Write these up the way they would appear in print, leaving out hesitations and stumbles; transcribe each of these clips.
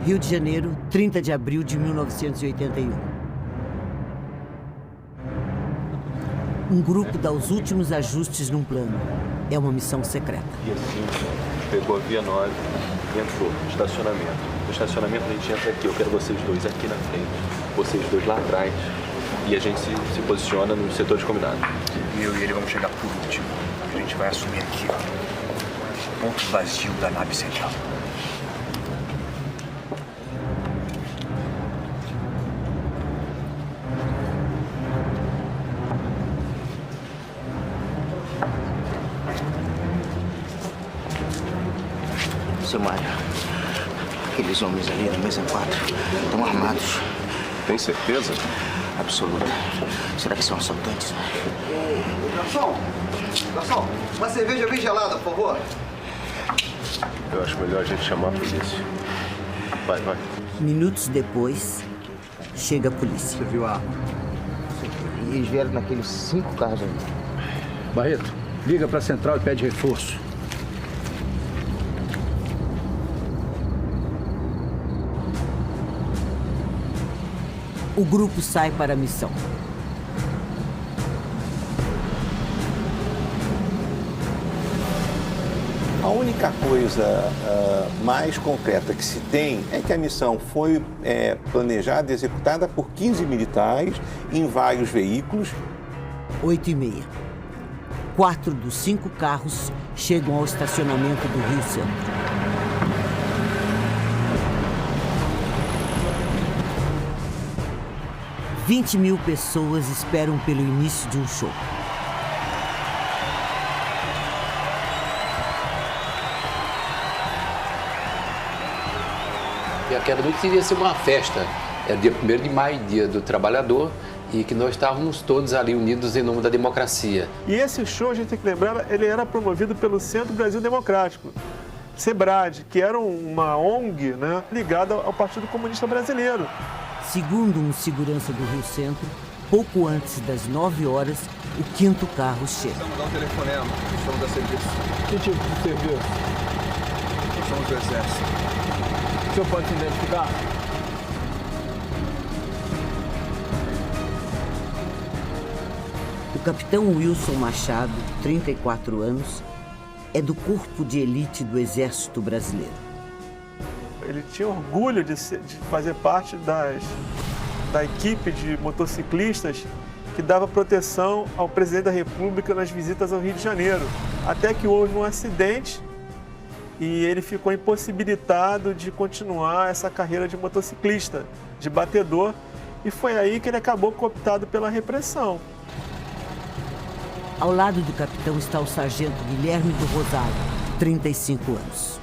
Rio de Janeiro, 30 de abril de 1981. Um grupo dá os últimos ajustes num plano. É uma missão secreta. E assim, pegou a via 9, entrou no estacionamento. No estacionamento a gente entra aqui, eu quero vocês dois aqui na frente, vocês dois lá atrás. E a gente se posiciona nos setores combinados. Eu e ele vamos chegar por último. A gente vai assumir aqui, ó, o ponto vazio da nave central. Seu Mário, aqueles homens ali na mesa 4 estão armados. Tem certeza? Absoluta. Será que são assaltantes? Garçom, uma cerveja bem gelada, por favor. Eu acho melhor a gente chamar a polícia. Vai. Minutos depois, chega a polícia. Você viu a arma? E eles vieram naqueles 5 carros ali. Barreto, liga pra central e pede reforço. O grupo sai para a missão. A única coisa mais concreta que se tem é que a missão foi planejada e executada por 15 militares em vários veículos. 8h30. 4 dos 5 carros chegam ao estacionamento do Rio Centro. $20.000 pessoas esperam pelo início de um show. E aquela noite iria ser uma festa. É dia 1º de maio, dia do trabalhador, e que nós estávamos todos ali unidos em nome da democracia. E esse show, a gente tem que lembrar, ele era promovido pelo Centro Brasil Democrático, CEBRAD, que era uma ONG, né, ligada ao Partido Comunista Brasileiro. Segundo um segurança do Rio Centro, pouco antes das 9 horas, o 5º carro chega. Vamos dar um telefonema, somos da serviço. Que tipo de serviço? Somos do Exército. O senhor pode se identificar? O capitão Wilson Machado, 34 anos, é do corpo de elite do Exército Brasileiro. Ele tinha orgulho de fazer parte da equipe de motociclistas que dava proteção ao presidente da República nas visitas ao Rio de Janeiro. Até que houve um acidente e ele ficou impossibilitado de continuar essa carreira de motociclista, de batedor, e foi aí que ele acabou cooptado pela repressão. Ao lado do capitão está o sargento Guilherme do Rosário, 35 anos.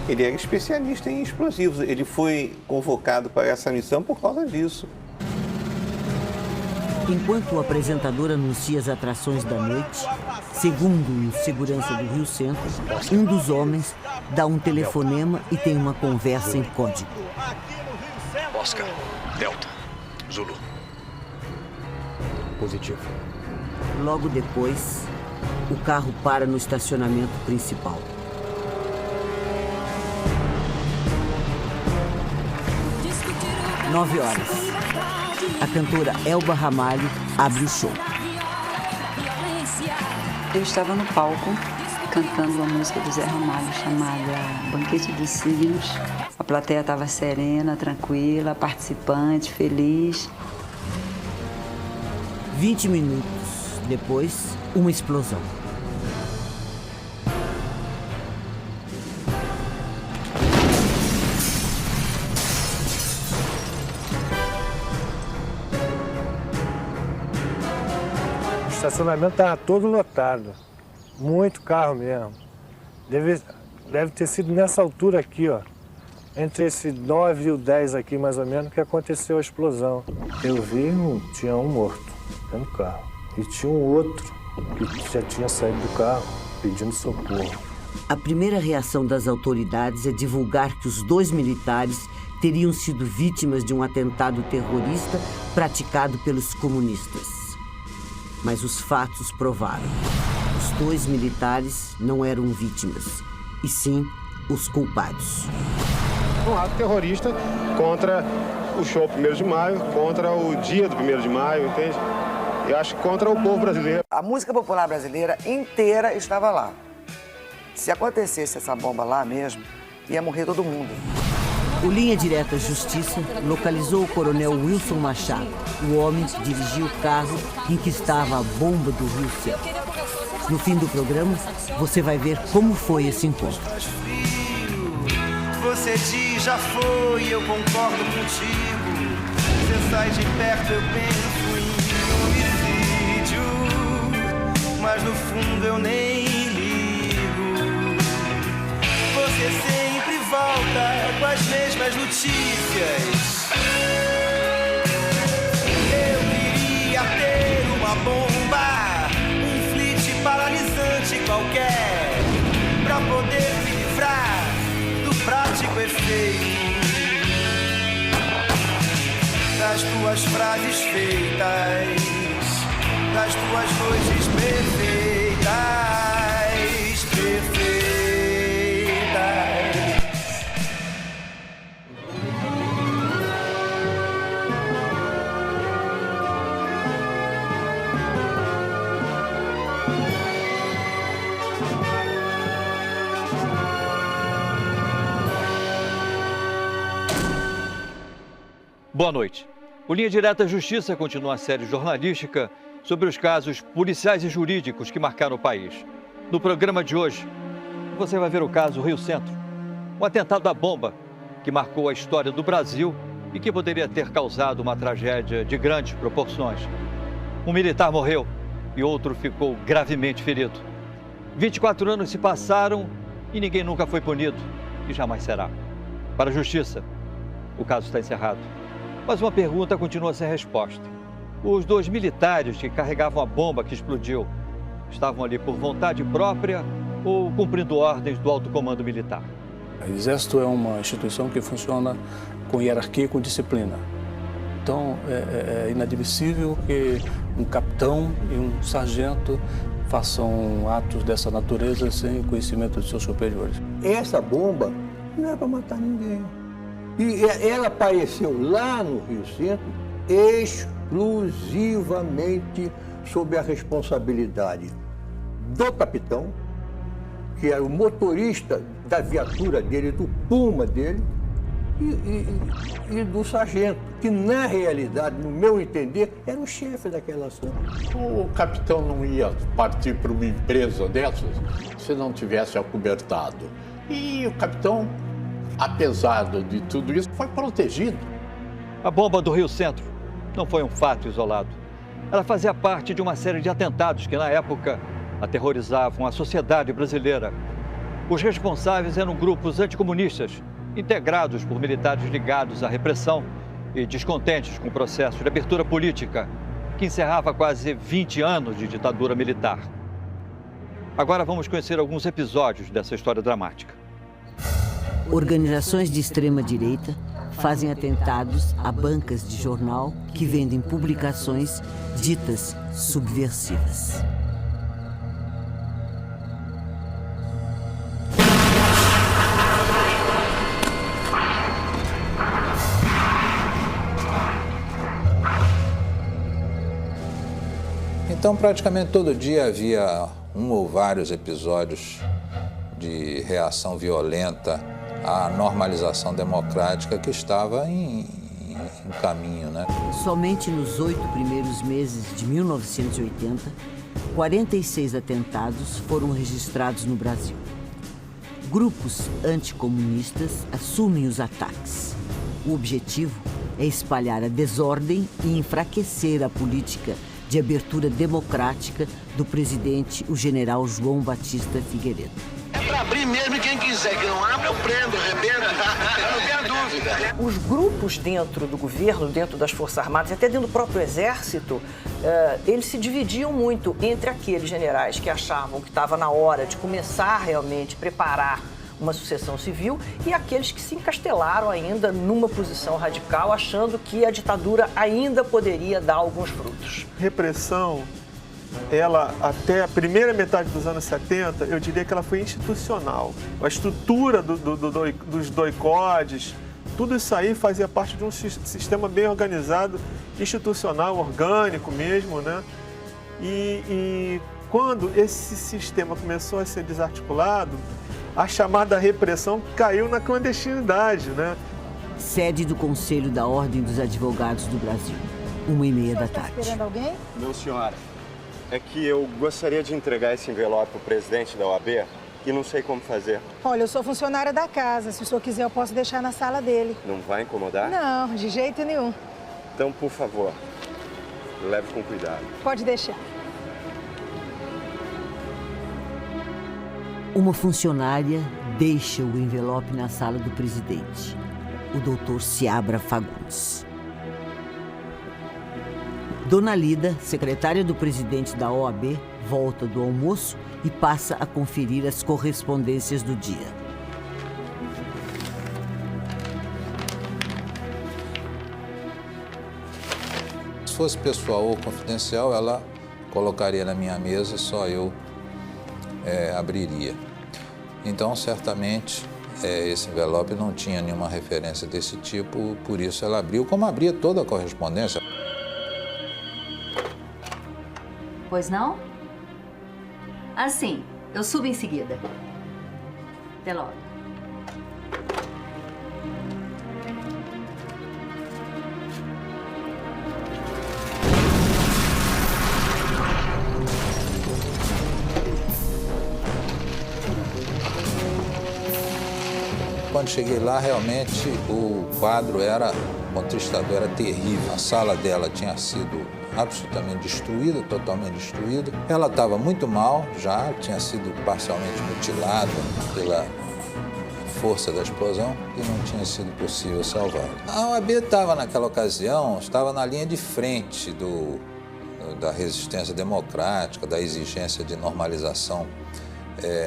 Ele era especialista em explosivos. Ele foi convocado para essa missão por causa disso. Enquanto o apresentador anuncia as atrações da noite, segundo um segurança do Rio Centro, um dos homens dá um telefonema e tem uma conversa em código. Oscar, Delta, Zulu. Positivo. Logo depois, o carro para no estacionamento principal. Às 9 horas, a cantora Elba Ramalho abre o show. Eu estava no palco cantando uma música do Zé Ramalho chamada Banquete dos Signos. A plateia estava serena, tranquila, participante, feliz. 20 minutos depois, uma explosão. O estacionamento estava todo lotado, muito carro mesmo. Deve ter sido nessa altura aqui, ó, entre esse 9 e o 10 aqui mais ou menos, que aconteceu a explosão. Eu vi, tinha um morto dentro do carro e tinha um outro que já tinha saído do carro pedindo socorro. A primeira reação das autoridades é divulgar que os 2 militares teriam sido vítimas de um atentado terrorista praticado pelos comunistas. Mas os fatos provaram. Os 2 militares não eram vítimas, e sim os culpados. um ato terrorista contra o show 1º de maio, contra o dia do 1º de maio, entende? Eu acho que contra o povo brasileiro. A música popular brasileira inteira estava lá. Se acontecesse essa bomba lá mesmo, ia morrer todo mundo. O Linha Direta Justiça localizou o coronel Wilson Machado, o homem que dirigia o carro em que estava a bomba do Rio Centro. No fim do programa, você vai ver como foi esse encontro. Você diz já foi, eu concordo contigo. Você sai de perto, eu penso em homicídio, mas no fundo eu nem ligo. Você sempre volta com as mesmas notícias. Eu queria ter uma bomba, um flit paralisante qualquer, pra poder me livrar do prático efeito das tuas frases feitas, das tuas noites perfeitas, perfeitas. Boa noite. O Linha Direta Justiça continua a série jornalística sobre os casos policiais e jurídicos que marcaram o país. No programa de hoje, você vai ver o caso Rio Centro, um atentado à bomba que marcou a história do Brasil e que poderia ter causado uma tragédia de grandes proporções. Um militar morreu e outro ficou gravemente ferido. 24 anos se passaram e ninguém nunca foi punido e jamais será. Para a Justiça, o caso está encerrado. Mas uma pergunta continua sem resposta. Os 2 militares que carregavam a bomba que explodiu estavam ali por vontade própria ou cumprindo ordens do alto comando militar? O Exército é uma instituição que funciona com hierarquia e com disciplina. Então, é inadmissível que um capitão e um sargento façam atos dessa natureza sem conhecimento de seus superiores. Essa bomba não é para matar ninguém. E ela apareceu lá no Rio Centro exclusivamente sob a responsabilidade do capitão, que era o motorista da viatura dele, do Puma dele, e do sargento, que na realidade, no meu entender, era o chefe daquela ação. O capitão não ia partir para uma empresa dessas se não tivesse acobertado. E o capitão, apesar de tudo isso, foi protegido. A bomba do Rio Centro não foi um fato isolado. Ela fazia parte de uma série de atentados que, na época, aterrorizavam a sociedade brasileira. Os responsáveis eram grupos anticomunistas, integrados por militares ligados à repressão e descontentes com o processo de abertura política, que encerrava quase 20 anos de ditadura militar. Agora vamos conhecer alguns episódios dessa história dramática. Organizações de extrema-direita fazem atentados a bancas de jornal que vendem publicações ditas subversivas. Então, praticamente todo dia havia um ou vários episódios de reação violenta à normalização democrática que estava em caminho, né? Somente nos 8 primeiros meses de 1980, 46 atentados foram registrados no Brasil. Grupos anticomunistas assumem os ataques. O objetivo é espalhar a desordem e enfraquecer a política de abertura democrática do presidente, o general João Batista Figueiredo. É para abrir mesmo e quem quiser que não abra, eu prendo, arrebento, não tenha dúvida. Os grupos dentro do governo, dentro das Forças Armadas e até dentro do próprio Exército, eles se dividiam muito entre aqueles generais que achavam que estava na hora de começar realmente a preparar uma sucessão civil e aqueles que se encastelaram ainda numa posição radical, achando que a ditadura ainda poderia dar alguns frutos. Repressão ela, até a primeira metade dos anos 70, eu diria que ela foi institucional. A estrutura dos doicodes, tudo isso aí fazia parte de um sistema bem organizado, institucional, orgânico mesmo, né? E quando esse sistema começou a ser desarticulado, a chamada repressão caiu na clandestinidade, né? Sede do Conselho da Ordem dos Advogados do Brasil, 1h30 da tarde. Esperando alguém? Não, senhora. É que eu gostaria de entregar esse envelope para o presidente da OAB e não sei como fazer. Olha, eu sou funcionária da casa. Se o senhor quiser, eu posso deixar na sala dele. Não vai incomodar? Não, de jeito nenhum. Então, por favor, leve com cuidado. Pode deixar. Uma funcionária deixa o envelope na sala do presidente, o doutor Seabra Fagundes. Dona Lida, secretária do presidente da OAB, volta do almoço e passa a conferir as correspondências do dia. Se fosse pessoal ou confidencial, ela colocaria na minha mesa e só eu abriria. Então, certamente, esse envelope não tinha nenhuma referência desse tipo, por isso ela abriu, como abria toda a correspondência. Pois não? Assim, eu subo em seguida. Até logo. Quando cheguei lá, realmente, o quadro era contristador, era terrível. A sala dela tinha sido absolutamente destruída, totalmente destruída. Ela estava muito mal já, tinha sido parcialmente mutilada pela força da explosão e não tinha sido possível salvá-la. A OAB estava naquela ocasião, estava na linha de frente da resistência democrática, da exigência de normalização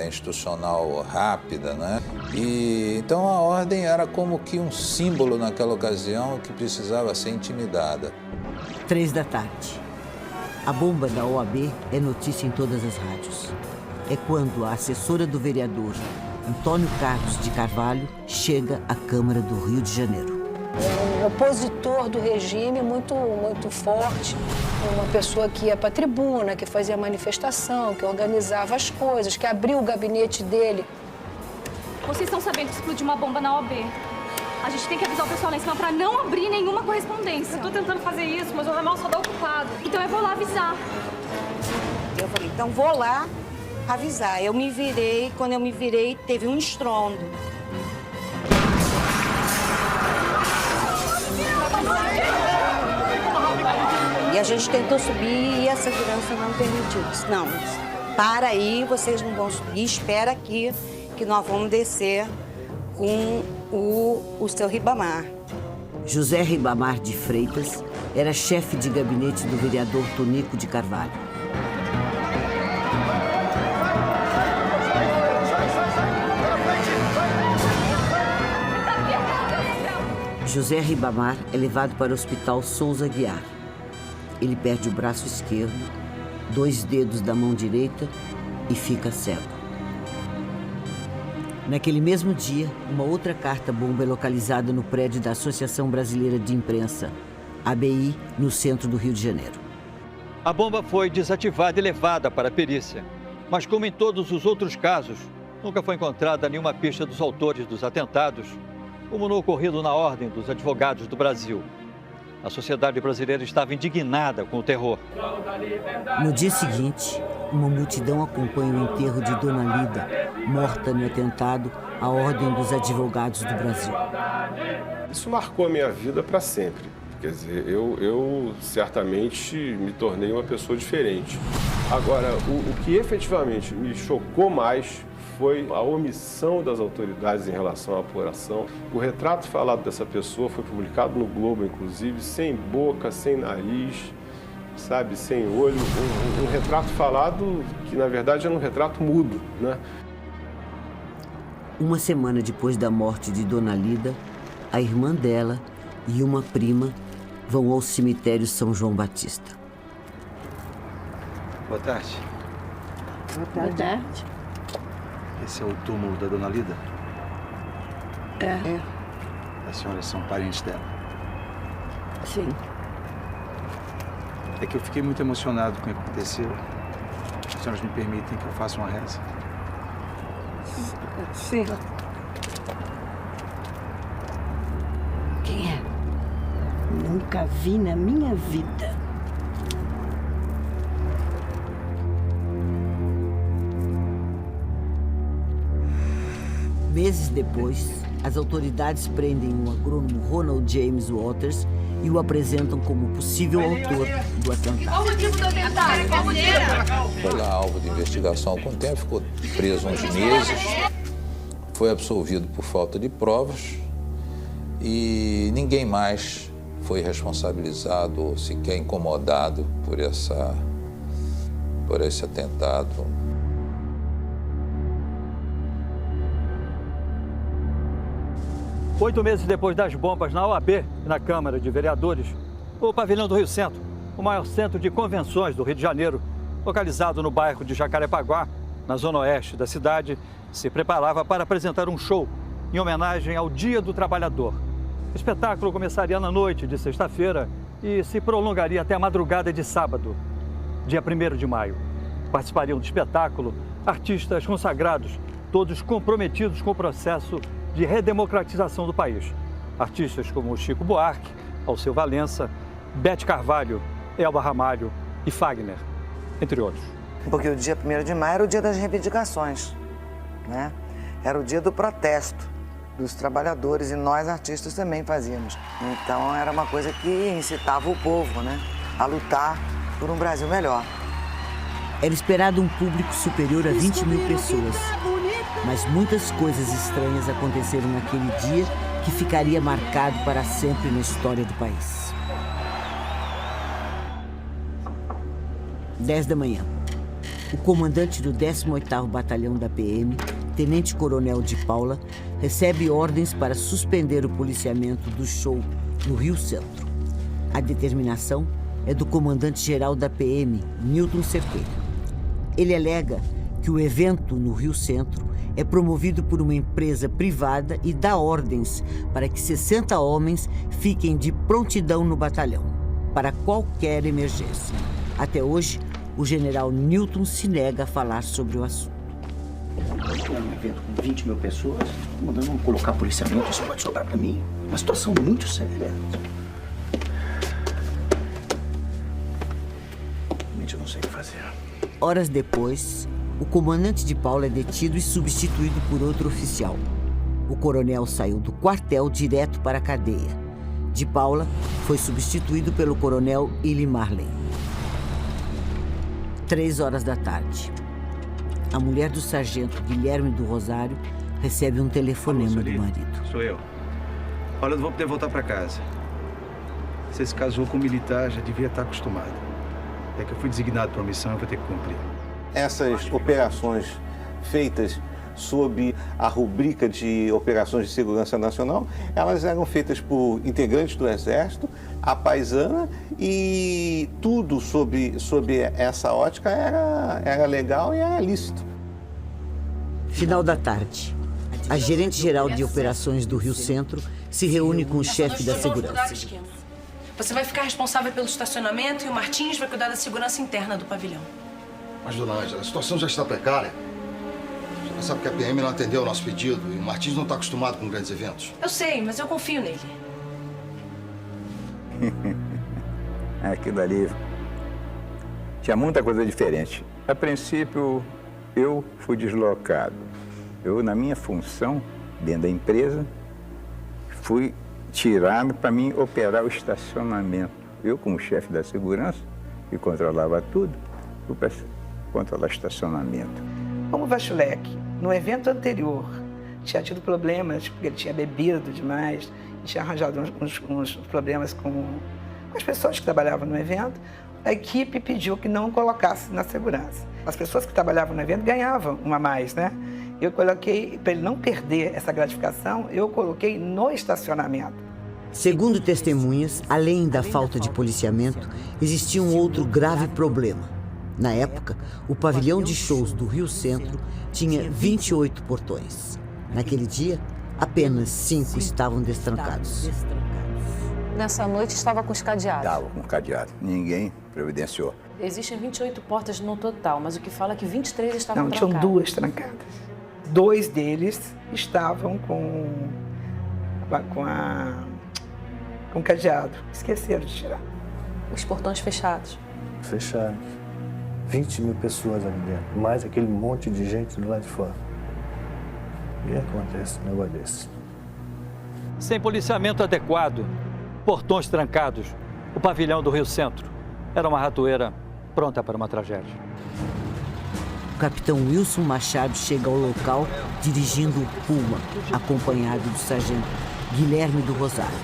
institucional rápida, né? E então a ordem era como que um símbolo naquela ocasião que precisava ser intimidada. 3 da tarde. A bomba da OAB é notícia em todas as rádios. É quando a assessora do vereador, Antônio Carlos de Carvalho, chega à Câmara do Rio de Janeiro. É um opositor do regime muito forte, uma pessoa que ia para a tribuna, que fazia manifestação, que organizava as coisas, que abriu o gabinete dele. Vocês estão sabendo que explodiu uma bomba na OAB. A gente tem que avisar o pessoal lá em cima para não abrir nenhuma correspondência. Eu tô tentando fazer isso, mas o ramal só dá ocupado. Então eu vou lá avisar. Eu falei, então vou lá avisar. Eu me virei, quando eu me virei, teve um estrondo. E a gente tentou subir e a segurança não permitiu. Disse, não, para aí, vocês não vão subir, espera aqui que nós vamos descer com o seu Ribamar. José Ribamar de Freitas era chefe de gabinete do vereador Tonico de Carvalho. José Ribamar é levado para o Hospital Souza Aguiar. Ele perde o braço esquerdo, 2 dedos da mão direita e fica cego. Naquele mesmo dia, uma outra carta-bomba é localizada no prédio da Associação Brasileira de Imprensa, ABI, no centro do Rio de Janeiro. A bomba foi desativada e levada para a perícia. Mas como em todos os outros casos, nunca foi encontrada nenhuma pista dos autores dos atentados, como no ocorrido na Ordem dos Advogados do Brasil. A sociedade brasileira estava indignada com o terror. No dia seguinte, uma multidão acompanha o enterro de Dona Lida, morta no atentado à Ordem dos Advogados do Brasil. Isso marcou a minha vida para sempre. Quer dizer, eu certamente me tornei uma pessoa diferente. Agora, o que efetivamente me chocou mais foi a omissão das autoridades em relação à apuração. O retrato falado dessa pessoa foi publicado no Globo, inclusive, sem boca, sem nariz, sabe, sem olho. Um retrato falado que, na verdade, era um retrato mudo, né? Uma semana depois da morte de Dona Lida, a irmã dela e uma prima vão ao cemitério São João Batista. Boa tarde. Boa tarde. Esse é o túmulo da Dona Lida? É. As senhoras são parentes dela? Sim. É que eu fiquei muito emocionado com o que aconteceu. As senhoras me permitem que eu faça uma reza? Sim. Quem é? Nunca vi na minha vida. Meses depois, as autoridades prendem o agrônomo Ronald James Waters e o apresentam como possível autor do atentado. Qual o motivo do atentado? Qual o motivo? Foi lá alvo de investigação há algum tempo, ficou preso uns meses, foi absolvido por falta de provas e ninguém mais foi responsabilizado ou sequer incomodado por esse atentado. Oito meses depois das bombas na OAB e na Câmara de Vereadores, o pavilhão do Rio Centro, o maior centro de convenções do Rio de Janeiro, localizado no bairro de Jacarepaguá, na zona oeste da cidade, se preparava para apresentar um show em homenagem ao Dia do Trabalhador. O espetáculo começaria na noite de sexta-feira e se prolongaria até a madrugada de sábado, dia 1º de maio. Participariam do espetáculo artistas consagrados, todos comprometidos com o processo de redemocratização do país. Artistas como Chico Buarque, Alceu Valença, Bete Carvalho, Elba Ramalho e Fagner, entre outros. Porque o dia 1º de maio era o dia das reivindicações, né? Era o dia do protesto dos trabalhadores e nós artistas também fazíamos. Então era uma coisa que incitava o povo, né, a lutar por um Brasil melhor. Era esperado um público superior a 20 mil pessoas. Mas muitas coisas estranhas aconteceram naquele dia que ficaria marcado para sempre na história do país. 10 da manhã. O comandante do 18º Batalhão da PM, Tenente-Coronel de Paula, recebe ordens para suspender o policiamento do show no Rio Centro. A determinação é do comandante-geral da PM, Newton Cerqueira. Ele alega que o evento no Rio Centro é promovido por uma empresa privada e dá ordens para que 60 homens fiquem de prontidão no batalhão, para qualquer emergência. Até hoje, o general Newton se nega a falar sobre o assunto. É um evento com 20 mil pessoas, mandando colocar policiamento, isso pode sobrar para mim. Uma situação muito séria. Realmente eu não sei o que fazer. Horas depois, o comandante de Paula é detido e substituído por outro oficial. O coronel saiu do quartel direto para a cadeia. De Paula foi substituído pelo coronel Illy Marley. 3 horas da tarde. A mulher do sargento Guilherme do Rosário recebe um telefonema do marido. Sou eu. Olha, eu não vou poder voltar para casa. Você se casou com um militar, já devia estar acostumado. É que eu fui designado para uma missão, eu vou ter que cumprir. Essas operações feitas sob a rubrica de operações de segurança nacional, elas eram feitas por integrantes do Exército, a paisana, e tudo sob essa ótica era legal e era lícito. Final da tarde. A gerente-geral de operações do Rio Centro se reúne com o chefe da segurança. Você vai ficar responsável pelo estacionamento e o Martins vai cuidar da segurança interna do pavilhão. Mas, dona Ângela, a situação já está precária. Você sabe que a PM não atendeu o nosso pedido e o Martins não está acostumado com grandes eventos. Eu sei, mas eu confio nele. Aquilo ali tinha muita coisa diferente. A princípio, eu fui deslocado. Eu, na minha função, dentro da empresa, fui tirado para mim operar o estacionamento. Eu, como chefe da segurança, que controlava tudo, fui para controlar o estacionamento. Como o Vachulek, no evento anterior, tinha tido problemas, porque ele tinha bebido demais, tinha arranjado uns problemas com as pessoas que trabalhavam no evento, a equipe pediu que não colocasse na segurança. As pessoas que trabalhavam no evento ganhavam uma a mais, né? Eu coloquei, para ele não perder essa gratificação, eu coloquei no estacionamento. Segundo testemunhas, além da falta de policiamento, existia um outro grave problema. Na época, o pavilhão de shows do Rio Centro tinha 28 portões. Naquele dia, apenas 5 estavam destrancados. Nessa noite estava com os cadeados? Estava com cadeado. Ninguém providenciou. Existem 28 portas no total, mas o que fala é que 23 estavam Não, trancadas. tinham 2 trancadas. 2 deles estavam com cadeado. Esqueceram de tirar. Os portões fechados? Fechados. 20 mil pessoas ali dentro, mais aquele monte de gente do lado de fora. E acontece um negócio desse. Sem policiamento adequado, portões trancados, o pavilhão do Rio Centro era uma ratoeira pronta para uma tragédia. O capitão Wilson Machado chega ao local dirigindo o Puma, acompanhado do sargento Guilherme do Rosário.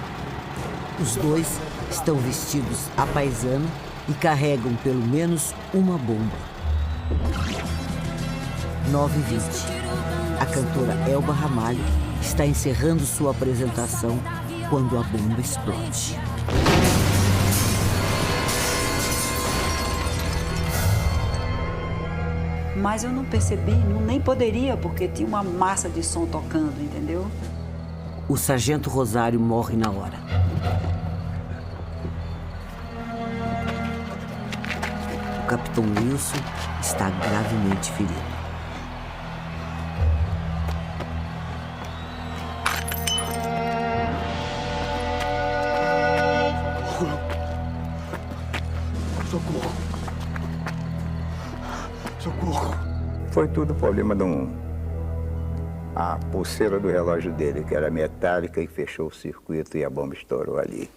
Os dois estão vestidos à paisana e carregam pelo menos uma bomba. 9h20. A cantora Elba Ramalho está encerrando sua apresentação quando a bomba explode. Mas eu não percebi, nem poderia, porque tinha uma massa de som tocando, entendeu? O sargento Rosário morre na hora. O capitão Wilson está gravemente ferido. Socorro! Socorro! Foi tudo problema a pulseira do relógio dele, que era metálica, e fechou o circuito e a bomba estourou ali.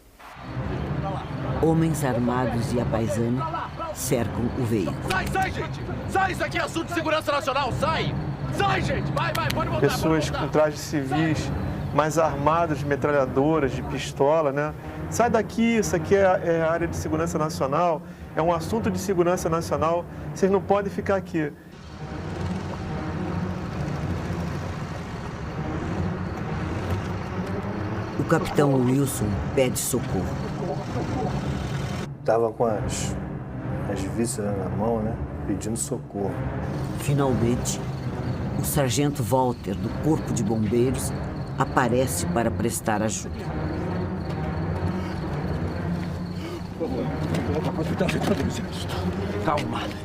Homens armados e a paisana cercam o veículo. Sai, gente! Sai, isso aqui é assunto de segurança nacional, sai! Sai, gente! Vai, pode voltar. Pessoas com trajes civis, mais armadas de metralhadoras, de pistola, né? Sai daqui, isso aqui é área de segurança nacional, é um assunto de segurança nacional, vocês não podem ficar aqui. O capitão Wilson pede socorro. Estava com as vísceras na mão, né? Pedindo socorro. Finalmente, o sargento Walter, do Corpo de Bombeiros, aparece para prestar ajuda.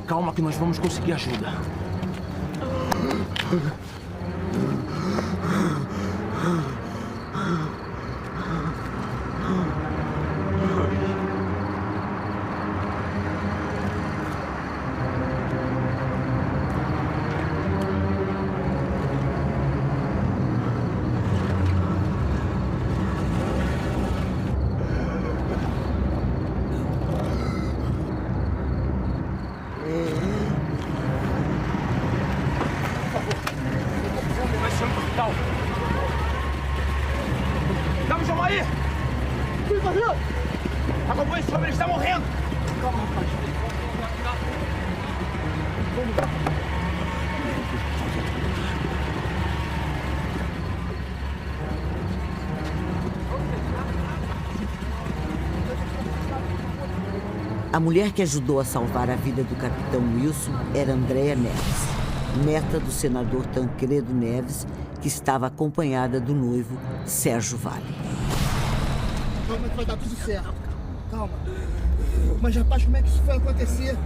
Calma que nós vamos conseguir ajuda. Vamos chamar aí! Acompanha esse homem, ele está morrendo! Calma, rapaz. Vamos lá. A mulher que ajudou a salvar a vida do capitão Wilson era Andréa Neves, neta do senador Tancredo Neves, que estava acompanhada do noivo Sérgio Vale. Calma que vai dar tudo certo. Calma. Mas, rapaz, como é que isso foi acontecer?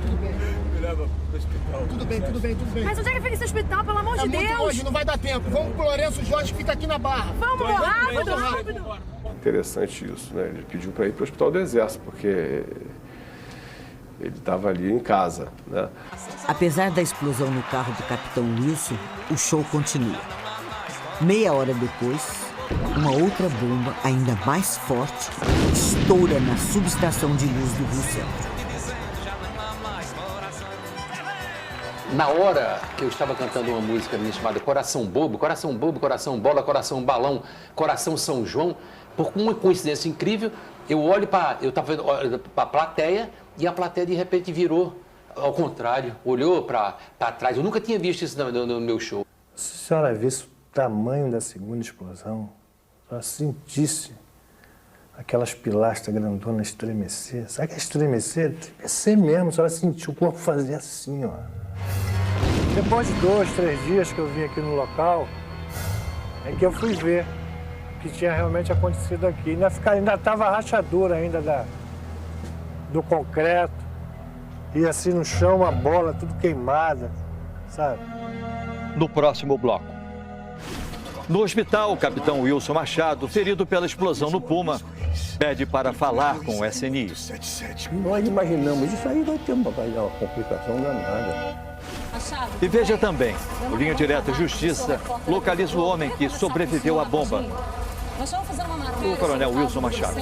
Tudo bem. Me leva pro hospital. Tudo bem. Mas onde é que fica esse hospital, pelo amor de Deus? Muito longe, não vai dar tempo. Vamos pro Lourenço Jorge, que fica aqui na Barra. Vamos rápido. Interessante isso, né? Ele pediu para ir para o Hospital do Exército, porque ele estava ali em casa, né? Apesar da explosão no carro do capitão Wilson, o show continua. Meia hora depois, uma outra bomba, ainda mais forte, estoura na subestação de luz do Rio Centro. Na hora que eu estava cantando uma música minha chamada Coração Bobo, Coração Bola, Coração Balão, Coração São João, por uma coincidência incrível, eu estava olhando para a plateia e a plateia de repente virou ao contrário, olhou para trás. Eu nunca tinha visto isso no meu show. Se a senhora visse o tamanho da segunda explosão, se ela sentisse aquelas pilastras grandonas estremecer. Sabe que é estremecer? Estremecer mesmo, só sentir o corpo fazer assim, ó. Depois de 2, 3 dias que eu vim aqui no local, é que eu fui ver o que tinha realmente acontecido aqui. Ainda estava a rachadura ainda do concreto. E assim no chão, uma bola, tudo queimada, sabe? No próximo bloco. No hospital, o capitão Wilson Machado, ferido pela explosão no Puma, pede para falar com o SNI. Nós imaginamos, isso aí vai ter uma complicação danada. E veja também, o Linha Direta Justiça localiza o homem que sobreviveu à bomba. Nós vamos fazer uma matéria. O coronel Wilson Machado.